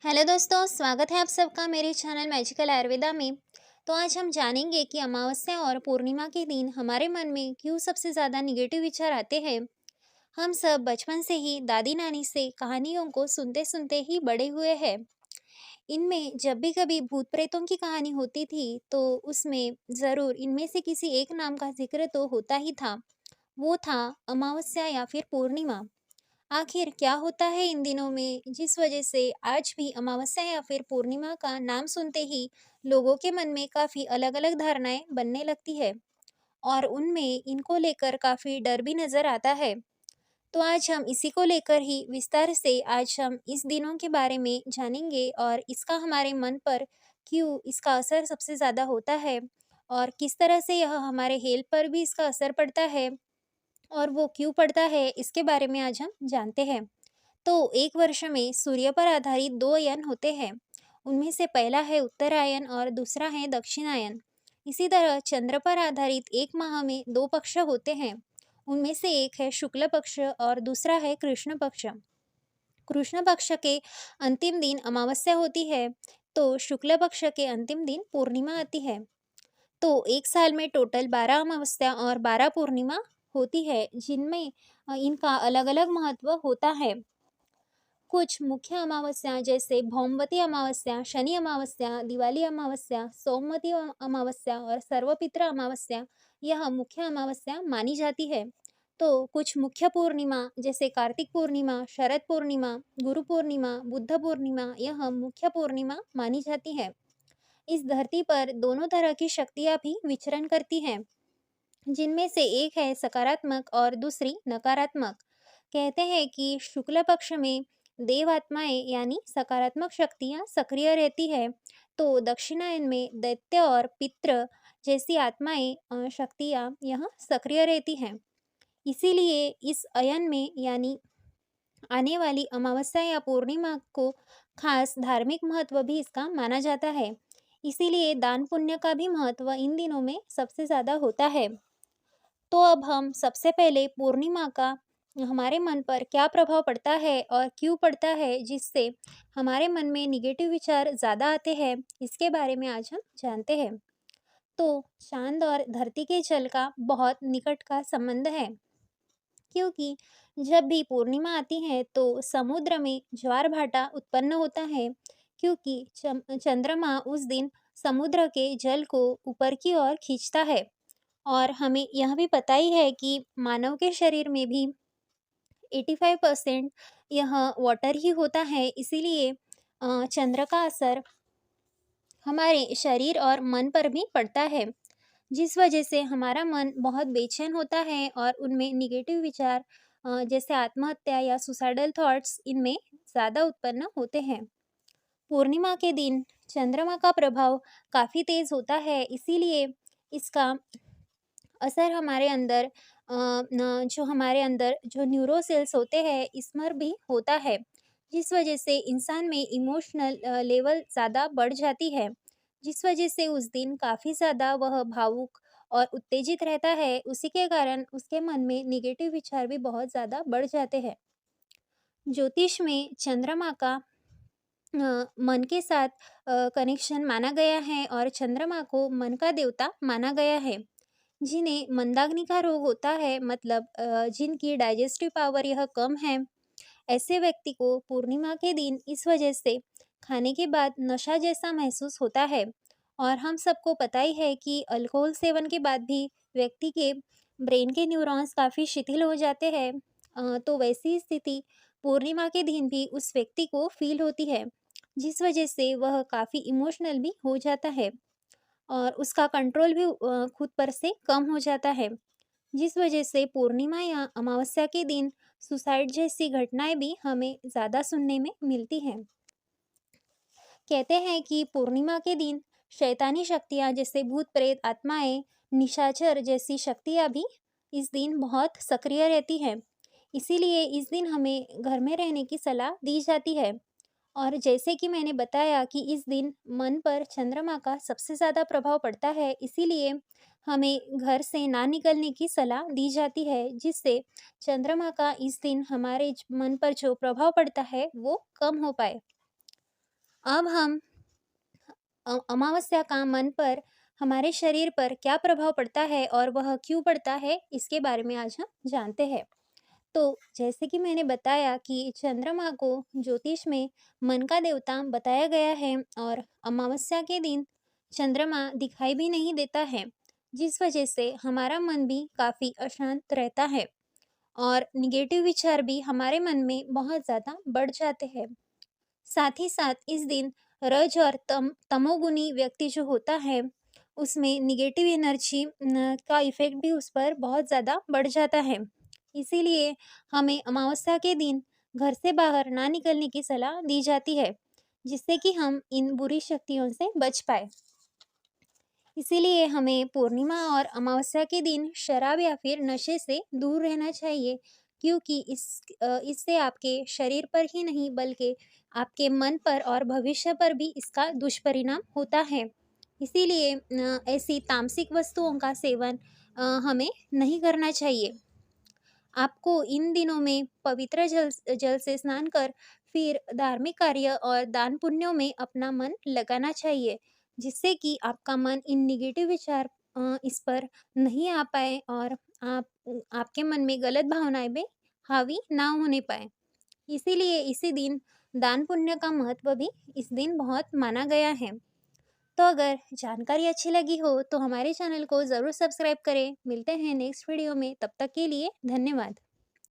Hello दोस्तों, स्वागत है आप सबका मेरे चैनल मैजिकल आयुर्वेदा में। तो आज हम जानेंगे कि अमावस्या और पूर्णिमा के दिन हमारे मन में क्यों सबसे ज़्यादा निगेटिव विचार आते हैं। हम सब बचपन से ही दादी नानी से कहानियों को सुनते सुनते ही बड़े हुए हैं। इनमें जब भी कभी भूत प्रेतों की कहानी होती थी तो उसमें ज़रूर इनमें से किसी एक नाम का जिक्र तो होता ही था। वो था अमावस्या या फिर पूर्णिमा। आखिर क्या होता है इन दिनों में जिस वजह से आज भी अमावस्या या फिर पूर्णिमा का नाम सुनते ही लोगों के मन में काफ़ी अलग-अलग धारणाएं बनने लगती है और उनमें इनको लेकर काफ़ी डर भी नज़र आता है। तो आज हम इसी को लेकर ही विस्तार से आज हम इस दिनों के बारे में जानेंगे और इसका हमारे मन पर क्यों इसका असर सबसे ज़्यादा होता है और किस तरह से यह हमारे हेल्थ पर भी इसका असर पड़ता है और वो क्यों पड़ता है इसके बारे में आज हम जानते हैं। तो एक वर्ष में सूर्य पर आधारित दो अयन होते हैं। उनमें से पहला है उत्तरायण और दूसरा है दक्षिणायन। इसी तरह चंद्र पर आधारित एक माह में दो पक्ष होते हैं। उनमें से एक है शुक्ल पक्ष और दूसरा है कृष्ण पक्ष। कृष्ण पक्ष के अंतिम दिन अमावस्या होती है तो शुक्ल पक्ष के अंतिम दिन पूर्णिमा आती है। तो एक साल में टोटल 12 अमावस्या और 12 पूर्णिमा होती है जिनमें इनका अलग अलग महत्व होता है। कुछ मुख्य अमावस्या जैसे भौमवती अमावस्या, शनि अमावस्या, दिवाली अमावस्या, सोमवती अमावस्या और सर्वपित्र अमावस्या यह मुख्य अमावस्या मानी जाती है। तो कुछ मुख्य पूर्णिमा जैसे कार्तिक पूर्णिमा, शरद पूर्णिमा, गुरु पूर्णिमा, बुद्ध पूर्णिमा यह मुख्य पूर्णिमा मानी जाती है। इस धरती पर दोनों तरह की शक्तियाँ भी विचरण करती हैं, जिनमें से एक है सकारात्मक और दूसरी नकारात्मक। कहते हैं कि शुक्ल पक्ष में देव आत्माएं यानी सकारात्मक शक्तियां सक्रिय रहती है, तो दक्षिणायन में दैत्य और पितृ जैसी आत्माएं शक्तियां यह सक्रिय रहती हैं। इसीलिए इस अयन में यानी आने वाली अमावस्या या पूर्णिमा को खास धार्मिक महत्व भी इसका माना जाता है। इसीलिए दान पुण्य का भी महत्व इन दिनों में सबसे ज़्यादा होता है। तो अब हम सबसे पहले पूर्णिमा का हमारे मन पर क्या प्रभाव पड़ता है और क्यों पड़ता है जिससे हमारे मन में निगेटिव विचार ज़्यादा आते हैं, इसके बारे में आज हम जानते हैं। तो चांद और धरती के जल का बहुत निकट का संबंध है, क्योंकि जब भी पूर्णिमा आती है तो समुद्र में ज्वार भाटा उत्पन्न होता है, क्योंकि चंद्रमा उस दिन समुद्र के जल को ऊपर की ओर खींचता है। और हमें यह भी पता ही है कि मानव के शरीर में भी 85% यह वाटर ही होता है। इसीलिए चंद्र का असर हमारे शरीर और मन पर भी पड़ता है, जिस वजह से हमारा मन बहुत बेचैन होता है और उनमें निगेटिव विचार जैसे आत्महत्या या सुसाइडल थॉट्स इनमें ज़्यादा उत्पन्न होते हैं। पूर्णिमा के दिन चंद्रमा का प्रभाव काफ़ी तेज़ होता है, इसीलिए इसका असर हमारे अंदर जो हमारे अंदर जो न्यूरो सेल्स होते हैं इस पर भी होता है, जिस वजह से इंसान में इमोशनल लेवल ज़्यादा बढ़ जाती है, जिस वजह से उस दिन काफ़ी ज़्यादा वह भावुक और उत्तेजित रहता है। उसी के कारण उसके मन में निगेटिव विचार भी बहुत ज़्यादा बढ़ जाते हैं। ज्योतिष में चंद्रमा का मन के साथ कनेक्शन माना गया है और चंद्रमा को मन का देवता माना गया है। जिन्हें मंदाग्नि का रोग होता है, मतलब जिनकी डाइजेस्टिव पावर यह कम है, ऐसे व्यक्ति को पूर्णिमा के दिन इस वजह से खाने के बाद नशा जैसा महसूस होता है। और हम सबको पता ही है कि अल्कोहल सेवन के बाद भी व्यक्ति के ब्रेन के न्यूरॉन्स काफ़ी शिथिल हो जाते हैं। तो वैसी स्थिति पूर्णिमा के दिन भी उस व्यक्ति को फील होती है, जिस वजह से वह काफ़ी इमोशनल भी हो जाता है और उसका कंट्रोल भी खुद पर से कम हो जाता है, जिस वजह से पूर्णिमा या अमावस्या के दिन सुसाइड जैसी घटनाएं भी हमें ज़्यादा सुनने में मिलती हैं। कहते हैं कि पूर्णिमा के दिन शैतानी शक्तियाँ जैसे भूत प्रेत आत्माएं, निशाचर जैसी शक्तियाँ भी इस दिन बहुत सक्रिय रहती हैं। इसीलिए इस दिन हमें घर में रहने की सलाह दी जाती है। और जैसे कि मैंने बताया कि इस दिन मन पर चंद्रमा का सबसे ज़्यादा प्रभाव पड़ता है, इसीलिए हमें घर से ना निकलने की सलाह दी जाती है, जिससे चंद्रमा का इस दिन हमारे मन पर जो प्रभाव पड़ता है वो कम हो पाए। अब हम अमावस्या का मन पर, हमारे शरीर पर क्या प्रभाव पड़ता है और वह क्यों पड़ता है, इसके बारे में आज हम जानते हैं। तो जैसे कि मैंने बताया कि चंद्रमा को ज्योतिष में मन का देवता बताया गया है और अमावस्या के दिन चंद्रमा दिखाई भी नहीं देता है, जिस वजह से हमारा मन भी काफ़ी अशांत रहता है और निगेटिव विचार भी हमारे मन में बहुत ज़्यादा बढ़ जाते हैं। साथ ही साथ इस दिन रज और तमोगुनी व्यक्ति जो होता है, उसमें निगेटिव एनर्जी का इफेक्ट भी उस पर बहुत ज़्यादा बढ़ जाता है। इसीलिए हमें अमावस्या के दिन घर से बाहर ना निकलने की सलाह दी जाती है, जिससे कि हम इन बुरी शक्तियों से बच पाए। इसीलिए हमें पूर्णिमा और अमावस्या के दिन शराब या फिर नशे से दूर रहना चाहिए, क्योंकि इससे आपके शरीर पर ही नहीं बल्कि आपके मन पर और भविष्य पर भी इसका दुष्परिणाम होता है। इसीलिए ऐसी तामसिक वस्तुओं का सेवन हमें नहीं करना चाहिए। आपको इन दिनों में पवित्र जल जल से स्नान कर फिर धार्मिक कार्य और दान पुण्यों में अपना मन लगाना चाहिए, जिससे कि आपका मन इन निगेटिव विचार इस पर नहीं आ पाए और आपके मन में गलत भावनाएं भी हावी ना होने पाए। इसीलिए इसी दिन दान पुण्य का महत्व भी इस दिन बहुत माना गया है। तो अगर जानकारी अच्छी लगी हो तो हमारे चैनल को ज़रूर सब्सक्राइब करें। मिलते हैं नेक्स्ट वीडियो में, तब तक के लिए धन्यवाद।